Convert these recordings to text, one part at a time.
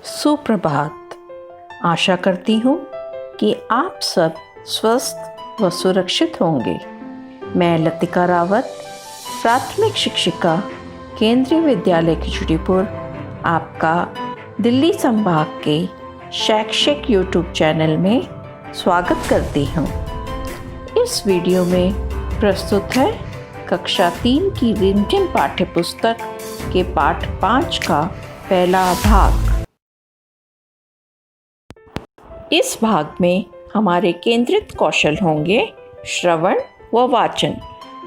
सुप्रभात। आशा करती हूँ कि आप सब स्वस्थ व सुरक्षित होंगे। मैं लतिका रावत, प्राथमिक शिक्षिका, केंद्रीय विद्यालय खिचड़ीपुर, आपका दिल्ली संभाग के शैक्षिक यूट्यूब चैनल में स्वागत करती हूँ। इस वीडियो में प्रस्तुत है कक्षा 3 की रिमझिम पाठ्य पुस्तक के पाठ 5 का पहला भाग। इस भाग में हमारे केंद्रित कौशल होंगे श्रवण व वाचन,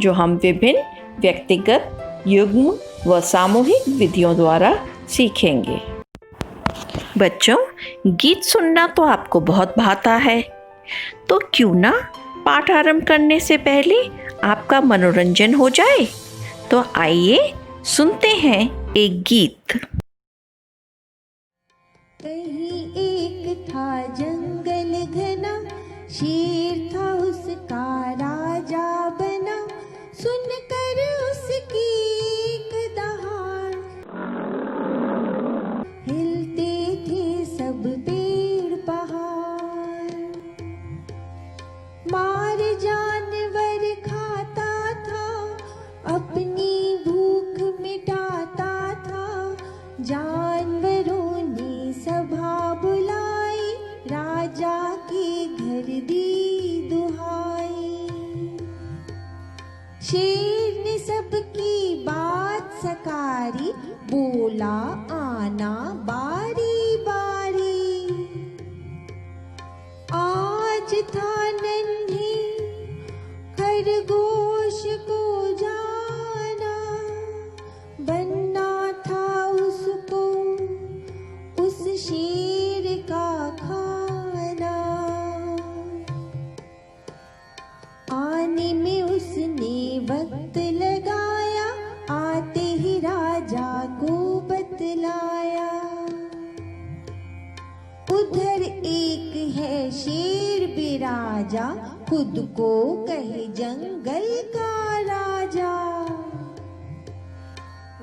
जो हम विभिन्न व्यक्तिगत, युग्म व सामूहिक विधियों द्वारा सीखेंगे। बच्चों, गीत सुनना तो आपको बहुत भाता है, तो क्यों ना पाठ आरंभ करने से पहले आपका मनोरंजन हो जाए। तो आइए सुनते हैं एक गीत। कहीं एक था जंगल घना, शेर था उसका राजा बना, सुनकर उसकी एक दहाड़, हिलते थे सब पेड़ पहाड़, मार जानवर खाता था, अपनी भूख मिटाता था, जानवरों सभा बुलाई, राजा के घर दी दुहाई। शेर ने सबकी बात सकारी, बोला आना बारी बारी। आज था नन्हे खरगोश को जाना, बनना था उसको उस शेर का खाना। आने में उसने वक्त लगाया, आते ही राजा को बतलाया। उधर एक है शेर बिराजा, खुद को कहे जंगल का राजा।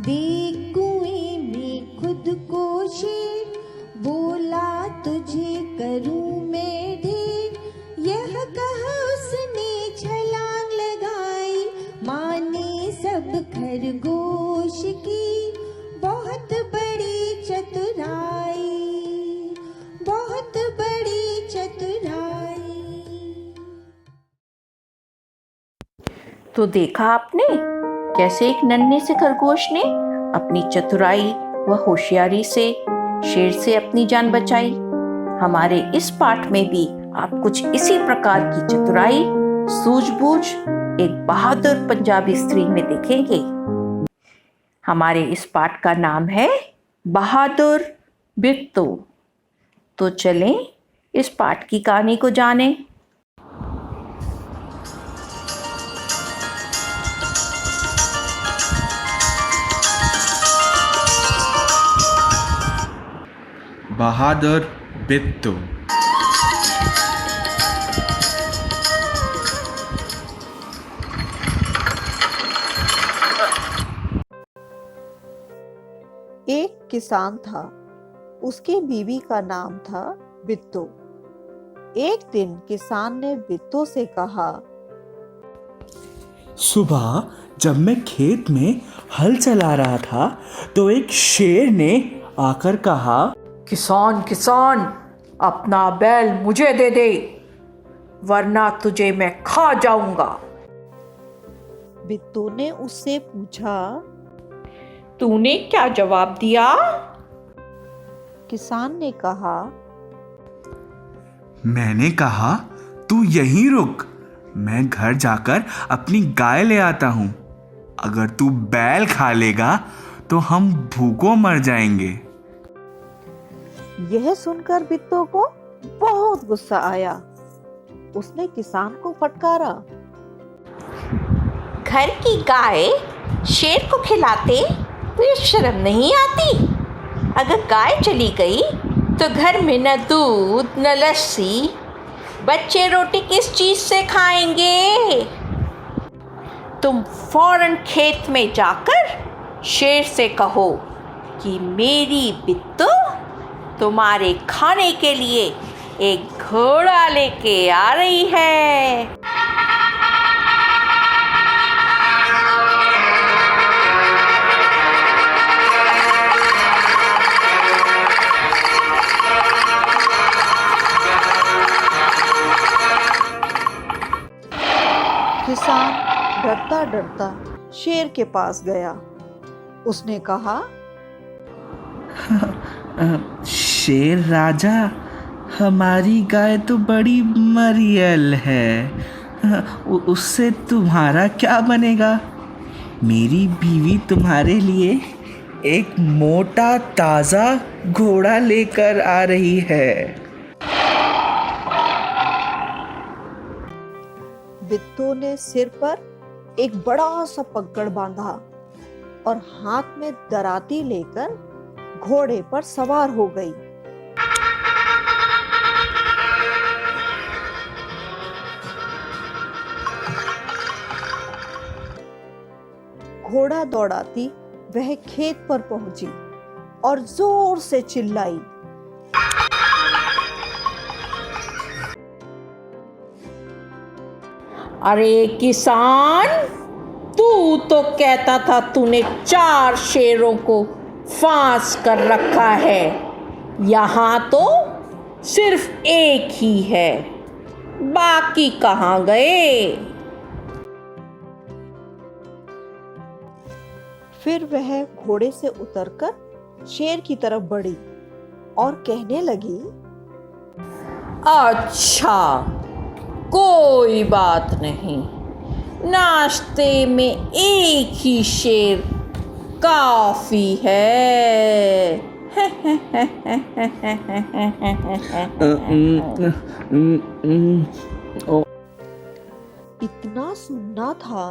देख कुएं में खुद को शेर, बोला तुझे करूं मैं ढेर। यह कहा उसने छलांग लगाई, माने सब खरगोश की बहुत बड़ी चतुराई, बहुत बड़ी चतुराई। तो देखा आपने कैसे एक नन्हे से खरगोश ने अपनी चतुराई व होशियारी से शेर से अपनी जान बचाई। हमारे इस पाठ में भी आप कुछ इसी प्रकार की चतुराई, सूझबूझ एक बहादुर पंजाबी स्त्री में देखेंगे। हमारे इस पाठ का नाम है बहादुर बिट्टू। तो चलें इस पाठ की कहानी को जानें। बहादुर बिट्टू। एक किसान था, उसकी बीवी का नाम था बिट्टू। एक दिन किसान ने बिट्टू से कहा, सुबह जब मैं खेत में हल चला रहा था तो एक शेर ने आकर कहा, किसान किसान, अपना बैल मुझे दे दे, वरना तुझे मैं खा जाऊंगा। बिट्टू ने उससे पूछा, तूने क्या जवाब दिया? किसान ने कहा, मैंने कहा तू यहीं रुक, मैं घर जाकर अपनी गाय ले आता हूं। अगर तू बैल खा लेगा तो हम भूखों मर जाएंगे। यह सुनकर बिट्टू को बहुत गुस्सा आया। उसने किसान को फटकारा, घर की गाय शेर को खिलाते तुझे शर्म नहीं आती? अगर गाय चली गई तो घर में न दूध न लस्सी, बच्चे रोटी किस चीज से खाएंगे? तुम फौरन खेत में जाकर शेर से कहो कि मेरी बिट्टू तुम्हारे खाने के लिए एक घोड़ा लेके आ रही है। किसान डरता डरता शेर के पास गया। उसने कहा, शेर राजा, हमारी गाय तो बड़ी मरियल है, उससे तुम्हारा क्या बनेगा? मेरी बीवी तुम्हारे लिए एक मोटा ताज़ा घोड़ा लेकर आ रही है। बिट्टू ने सिर पर एक बड़ा सा पगड़ बांधा और हाथ में दराती लेकर घोड़े पर सवार हो गई। घोड़ा दौड़ाती वह खेत पर पहुंची और जोर से चिल्लाई, अरे किसान, तू तो कहता था तूने 4 शेरों को फांस कर रखा है, यहाँ तो सिर्फ एक ही है, बाकी कहाँ गए? फिर वह घोड़े से उतरकर शेर की तरफ बढ़ी और कहने लगी, अच्छा, कोई बात नहीं, नाश्ते में एक ही शेर काफी है। इतना सुनना था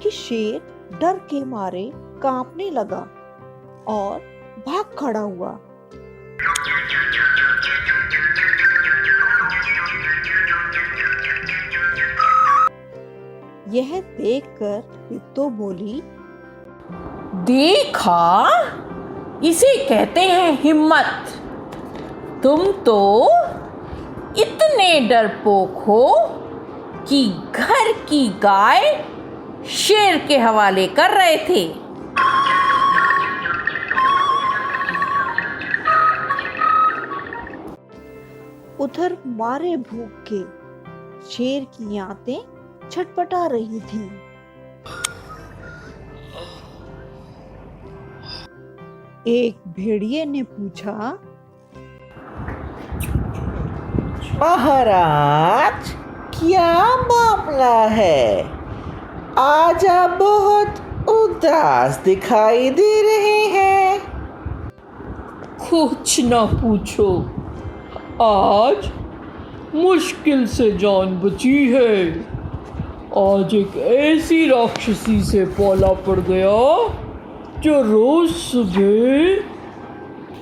कि शेर डर के मारे कांपने लगा और भाग खड़ा हुआ। यह देखकर बिट्टू बोली, देखा, इसे कहते हैं हिम्मत। तुम तो इतने डरपोक हो कि घर की गाय शेर के हवाले कर रहे थे। उधर मारे भूख के शेर की आंतें छटपटा रही थी। एक भेड़िए ने पूछा, महाराज, क्या मामला है? आज आप बहुत उदास दिखाई दे रहे हैं। कुछ न पूछो, आज मुश्किल से जान बची है। आज एक ऐसी राक्षसी से पाला पड़ गया जो रोज सुबह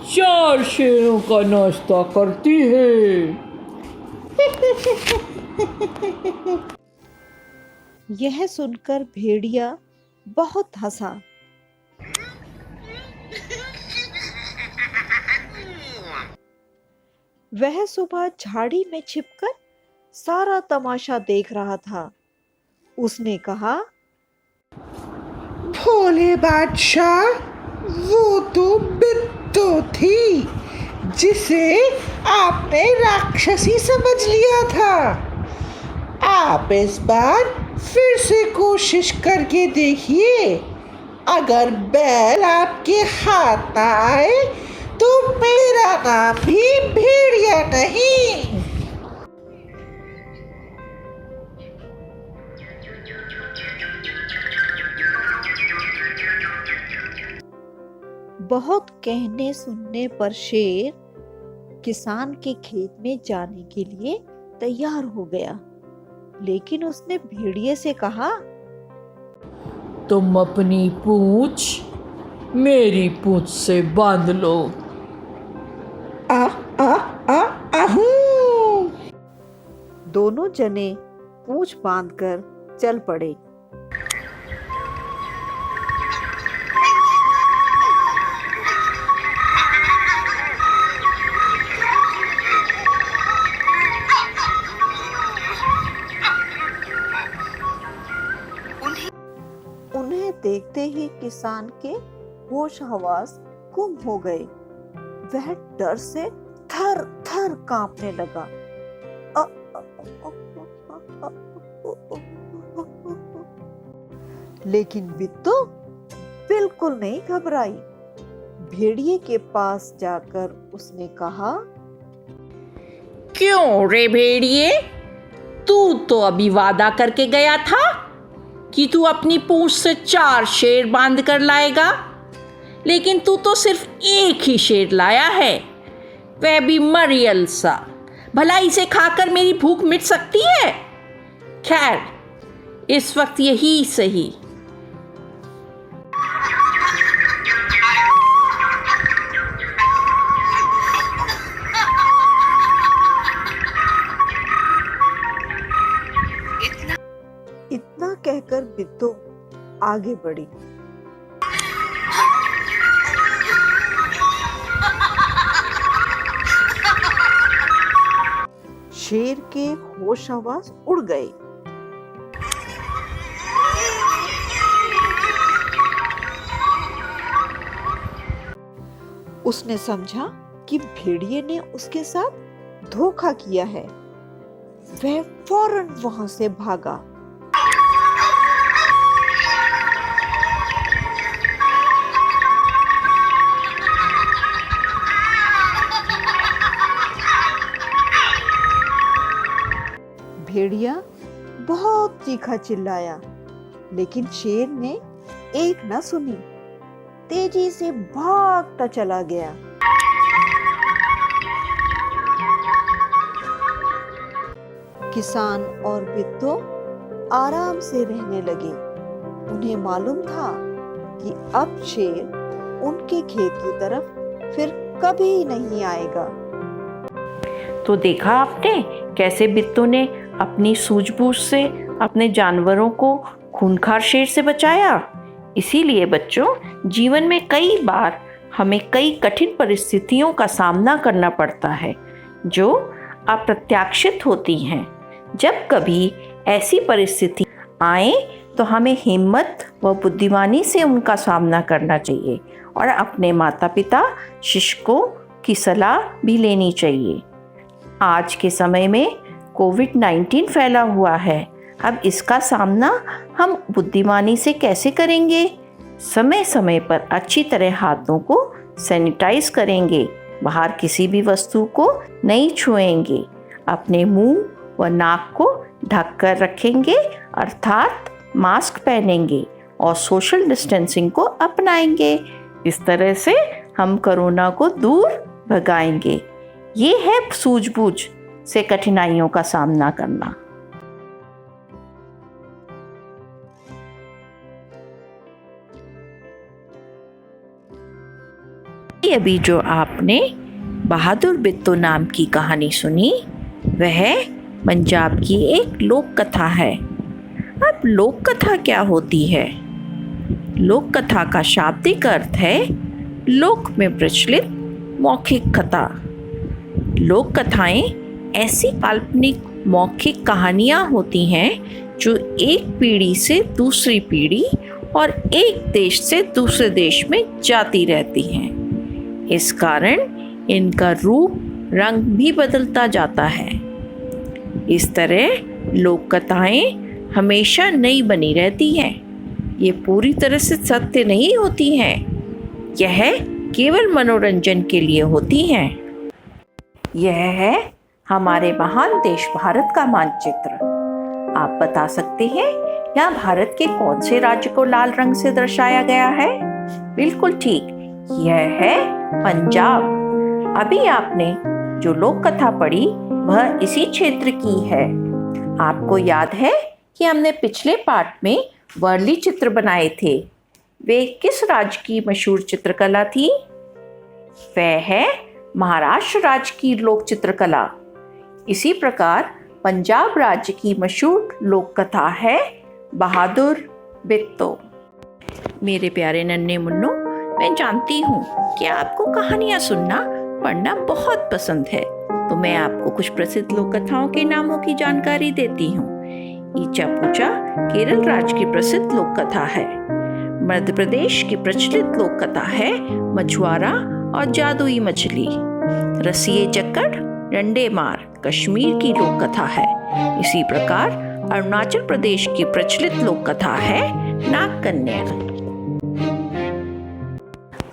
4 शेरों का नाश्ता करती है। यह सुनकर भेड़िया बहुत हंसा। वह सुबह झाड़ी में छिपकर सारा तमाशा देख रहा था। उसने कहा, भोले बादशाह, वो तो बिट्टू थी जिसे आपने राक्षसी समझ लिया था। आप इस बार फिर से कोशिश करके देखिए। अगर बैल आपके हाथ ना आए तो मेरा नाम भी भेड़िया नहीं। बहुत कहने सुनने पर शेर किसान के खेत में जाने के लिए तैयार हो गया, लेकिन उसने भेड़िए से कहा, तुम अपनी पूंछ मेरी पूंछ से बांध लो। आहू। दोनों जने पूंछ बांधकर चल पड़े। ही किसान के होश हवास गुम हो गए। वह डर से थर थर कांपने लगा। लेकिन बिट्टू बिल्कुल नहीं घबराई। भेड़िए के पास जाकर उसने कहा, क्यों रे भेड़िए, तू तो अभी वादा करके गया था कि तू अपनी पूंछ से 4 शेर बांध कर लाएगा, लेकिन तू तो सिर्फ 1 ही शेर लाया है, वह भी मरियल सा। भला इसे खाकर मेरी भूख मिट सकती है? खैर, इस वक्त यही सही। इतना कहकर बिट्टू आगे बढ़ी। शेर के होश हवास उड़ गए। उसने समझा कि भेड़िए ने उसके साथ धोखा किया है। वह फौरन वहां से भागा। भेड़िया बहुत चीखा चिल्लाया, लेकिन शेर ने एक न सुनी, तेजी से भागता चला गया। किसान और बिट्टू आराम से रहने लगे। उन्हें मालूम था कि अब शेर उनके खेत की तरफ फिर कभी नहीं आएगा। तो देखा आपने कैसे बिट्टू ने अपनी सूझबूझ से अपने जानवरों को खूंखार शेर से बचाया। इसीलिए बच्चों, जीवन में कई बार हमें कई कठिन परिस्थितियों का सामना करना पड़ता है जो अप्रत्याशित होती हैं। जब कभी ऐसी परिस्थिति आए तो हमें हिम्मत व बुद्धिमानी से उनका सामना करना चाहिए और अपने माता पिता, शिक्षकों की सलाह भी लेनी चाहिए। आज के समय में कोविड-19 फैला हुआ है। अब इसका सामना हम बुद्धिमानी से कैसे करेंगे? समय समय पर अच्छी तरह हाथों को सैनिटाइज करेंगे, बाहर किसी भी वस्तु को नहीं छुएंगे, अपने मुंह व नाक को ढक कर रखेंगे अर्थात मास्क पहनेंगे और सोशल डिस्टेंसिंग को अपनाएंगे। इस तरह से हम कोरोना को दूर भगाएंगे। ये है सूझबूझ से कठिनाइयों का सामना करना। अभी जो आपने बहादुर बिट्टू नाम की कहानी सुनी, वह पंजाब की एक लोक कथा है। अब लोक कथा क्या होती है? लोक कथा का शाब्दिक अर्थ है लोक में प्रचलित मौखिक कथा। लोक कथाएं ऐसी काल्पनिक मौखिक कहानियाँ होती हैं जो एक पीढ़ी से दूसरी पीढ़ी और एक देश से दूसरे देश में जाती रहती हैं। इस कारण इनका रूप रंग भी बदलता जाता है। इस तरह लोक कथाएं हमेशा नई बनी रहती हैं। ये पूरी तरह से सत्य नहीं होती हैं। यह केवल मनोरंजन के लिए होती हैं। यह है हमारे महान देश भारत का मानचित्र। आप बता सकते हैं यहाँ भारत के कौन से राज्य को लाल रंग से दर्शाया गया है? बिल्कुल ठीक, यह है पंजाब। अभी आपने जो लोक कथा पढ़ी वह इसी क्षेत्र की है। आपको याद है कि हमने पिछले पार्ट में वर्ली चित्र बनाए थे। वे किस राज्य की मशहूर चित्रकला थी? वह है महाराष्ट्र राज्य की लोक चित्रकला। इसी प्रकार पंजाब राज्य की मशहूर लोक कथा है बहादुर बिट्टू। मेरे प्यारे नन्हे मुन्नों, मैं जानती हूँ कि आपको कहानियाँ सुनना पढ़ना बहुत पसंद है, तो मैं आपको कुछ प्रसिद्ध लोक कथाओं के नामों की जानकारी देती हूँ। ईचा पूचा केरल राज्य की प्रसिद्ध लोक कथा है। मध्य प्रदेश की प्रचलित लोक कथा है मछुआरा और जादुई मछली। रसिए जक्कड़ डंडे मार कश्मीर की लोक कथा है। इसी प्रकार अरुणाचल प्रदेश की प्रचलित लोक कथा है नाग कन्या।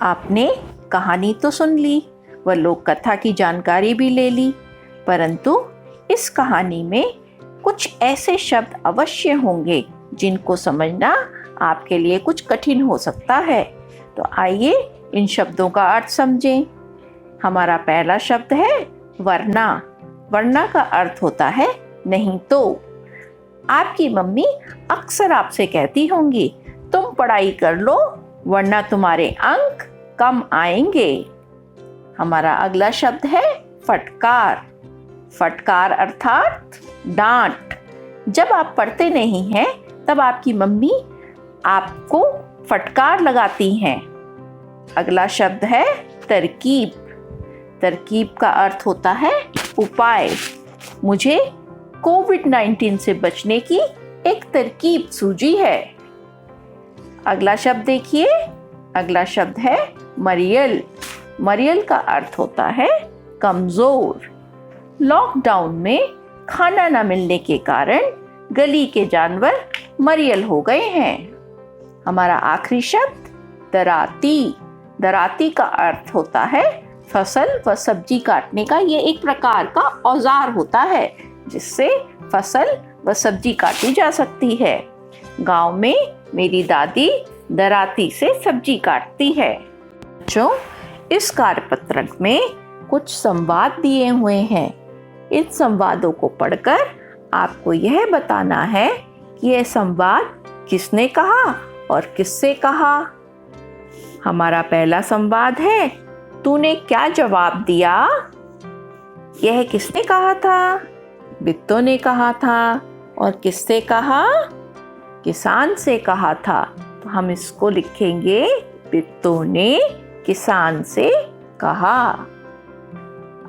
आपने कहानी तो सुन ली व लोक कथा की जानकारी भी ले ली, परंतु इस कहानी में कुछ ऐसे शब्द अवश्य होंगे जिनको समझना आपके लिए कुछ कठिन हो सकता है। तो आइए इन शब्दों का अर्थ समझें। हमारा पहला शब्द है वरना। वरना का अर्थ होता है नहीं तो। आपकी मम्मी अक्सर आपसे कहती होंगी तुम पढ़ाई कर लो वरना तुम्हारे अंक कम आएंगे। हमारा अगला शब्द है फटकार। फटकार अर्थात डांट। जब आप पढ़ते नहीं हैं तब आपकी मम्मी आपको फटकार लगाती हैं। अगला शब्द है तरकीब। तरकीब का अर्थ होता है उपाय। मुझे कोविड-19 से बचने की एक तरकीब सूझी है। अगला शब्द देखिए, अगला शब्द है मरियल। मरियल का अर्थ होता है कमजोर। लॉकडाउन में खाना न मिलने के कारण गली के जानवर मरियल हो गए हैं। हमारा आखिरी शब्द दराती। दराती का अर्थ होता है फसल व सब्जी काटने का ये एक प्रकार का औजार होता है जिससे फसल व सब्जी काटी जा सकती है। गांव में मेरी दादी दराती से सब्जी काटती है। जो इस कार्यपत्रक में कुछ संवाद दिए हुए हैं। इन संवादों को पढ़कर आपको यह बताना है कि यह संवाद किसने कहा और किससे कहा। हमारा पहला संवाद है तूने क्या जवाब दिया। यह किसने कहा था? बिट्टो ने कहा था। और किससे कहा? किसान से कहा था। तो हम इसको लिखेंगे बिट्टो ने किसान से कहा।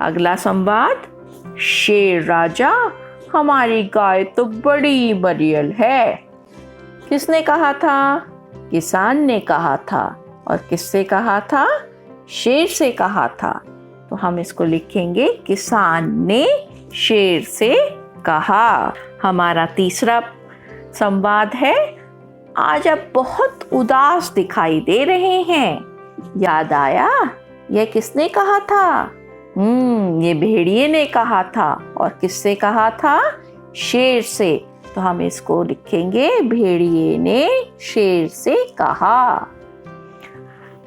अगला संवाद शेर राजा हमारी गाय तो बड़ी मरियल है। किसने कहा था? किसान ने कहा था। और किससे कहा था? शेर से कहा था। तो हम इसको लिखेंगे किसान ने शेर से कहा। हमारा तीसरा संवाद है आज आप बहुत उदास दिखाई दे रहे हैं। याद आया? यह किसने कहा था? ये भेड़िए ने कहा था। और किससे कहा था? शेर से। तो हम इसको लिखेंगे भेड़िए ने शेर से कहा।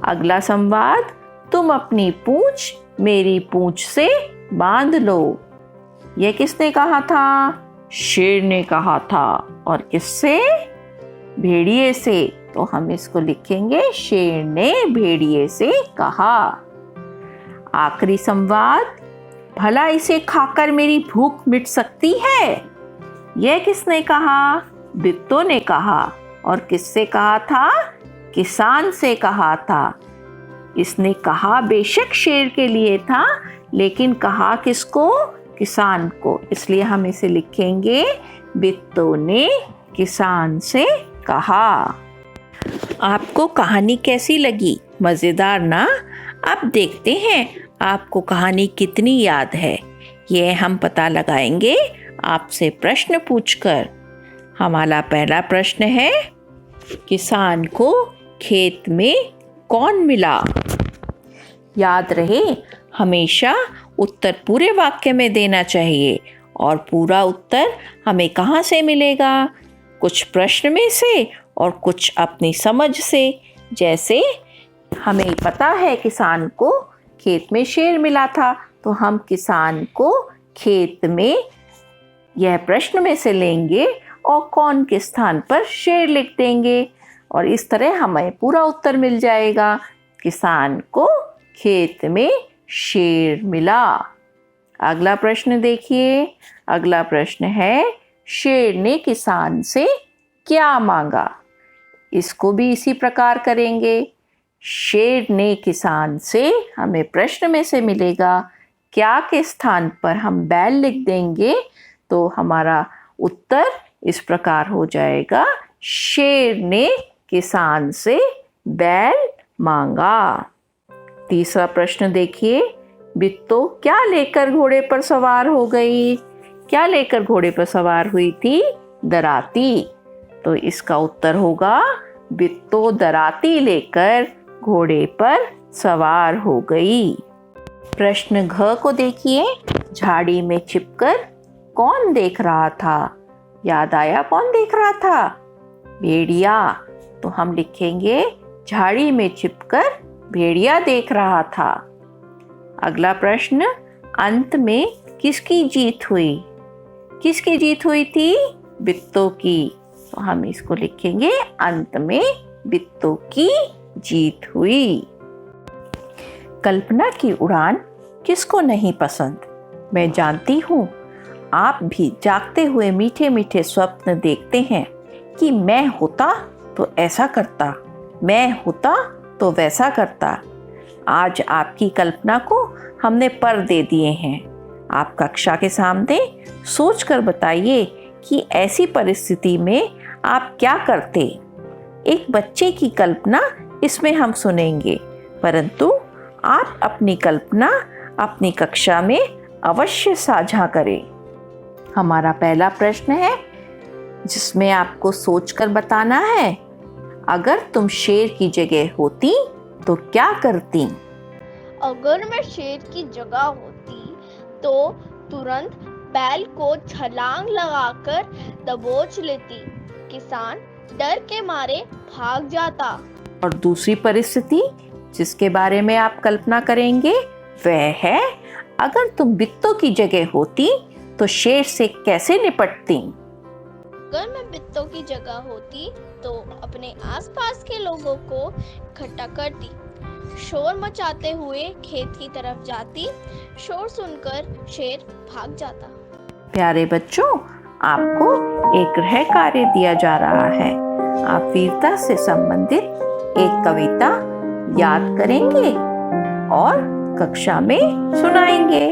अगला संवाद तुम अपनी पूंछ मेरी पूंछ से बांध लो। यह किसने कहा था? शेर ने कहा था। और किससे? भेड़िए से। तो हम इसको लिखेंगे शेर ने भेड़िए से कहा। आखिरी संवाद भला इसे खाकर मेरी भूख मिट सकती है। यह किसने कहा? बिट्टो ने कहा। और किससे कहा था? किसान से कहा था। इसने कहा बेशक शेर के लिए था लेकिन कहा किसको? किसान को। इसलिए हम इसे लिखेंगे बिट्टो ने किसान से कहा। आपको कहानी कैसी लगी? मज़ेदार ना? अब देखते हैं आपको कहानी कितनी याद है। यह हम पता लगाएंगे आपसे प्रश्न पूछकर। हमारा पहला प्रश्न है किसान को खेत में कौन मिला? याद रहे हमेशा उत्तर पूरे वाक्य में देना चाहिए और पूरा उत्तर हमें कहाँ से मिलेगा? कुछ प्रश्न में से और कुछ अपनी समझ से। जैसे हमें पता है किसान को खेत में शेर मिला था तो हम किसान को खेत में यह प्रश्न में से लेंगे और कौन के स्थान पर शेर लिख देंगे और इस तरह हमें पूरा उत्तर मिल जाएगा। किसान को खेत में शेर मिला। अगला प्रश्न देखिए। अगला प्रश्न है शेर ने किसान से क्या मांगा? इसको भी इसी प्रकार करेंगे। शेर ने किसान से हमें प्रश्न में से मिलेगा, क्या के स्थान पर हम बैल लिख देंगे तो हमारा उत्तर इस प्रकार हो जाएगा, शेर ने किसान से बैल मांगा। तीसरा प्रश्न देखिए, बिट्टो क्या लेकर घोड़े पर सवार हो गई? क्या लेकर घोड़े पर सवार हुई थी? दराती। तो इसका उत्तर होगा बिट्टो दराती लेकर घोड़े पर सवार हो गई। प्रश्न घ को देखिए, झाड़ी में छिपकर कौन देख रहा था? याद आया कौन देख रहा था? भेड़िया। तो हम लिखेंगे झाड़ी में छिपकर भेड़िया देख रहा था। अगला प्रश्न, अंत में किसकी जीत हुई? किसकी जीत हुई थी? बिट्टो की। तो हम इसको लिखेंगे अंत में बिट्टो की जीत हुई। कल्पना की उड़ान किसको नहीं पसंद? मैं जानती हूँ आप भी जागते हुए मीठे मीठे स्वप्न देखते हैं कि मैं होता तो ऐसा करता, मैं होता तो वैसा करता। आज आपकी कल्पना को हमने पर दे दिए हैं। आप कक्षा के सामने सोचकर बताइए कि ऐसी परिस्थिति में आप क्या करते। एक बच्चे की कल्पना इसमें हम सुनेंगे, परंतु आप अपनी कल्पना अपनी कक्षा में अवश्य साझा करें। हमारा पहला प्रश्न है जिसमें आपको सोचकर बताना है, अगर तुम शेर की जगह होती तो क्या करती? अगर मैं शेर की जगह होती तो तुरंत बैल को छलांग लगाकर दबोच लेती। किसान डर के मारे भाग जाता। और दूसरी परिस्थिति जिसके बारे में आप कल्पना करेंगे वह है, अगर तुम बिट्टो की जगह होती तो शेर से कैसे निपटती? अगर मैं बिट्टो की जगह होती तो अपने आसपास के लोगों को इकट्ठा करती, शोर मचाते हुए खेत की तरफ जाती। शोर सुनकर शेर भाग जाता। प्यारे बच्चों, आपको एक गृह कार्य दिया जा रहा है। आप वीरता से संबंधित एक कविता याद करेंगे और कक्षा में सुनाएंगे।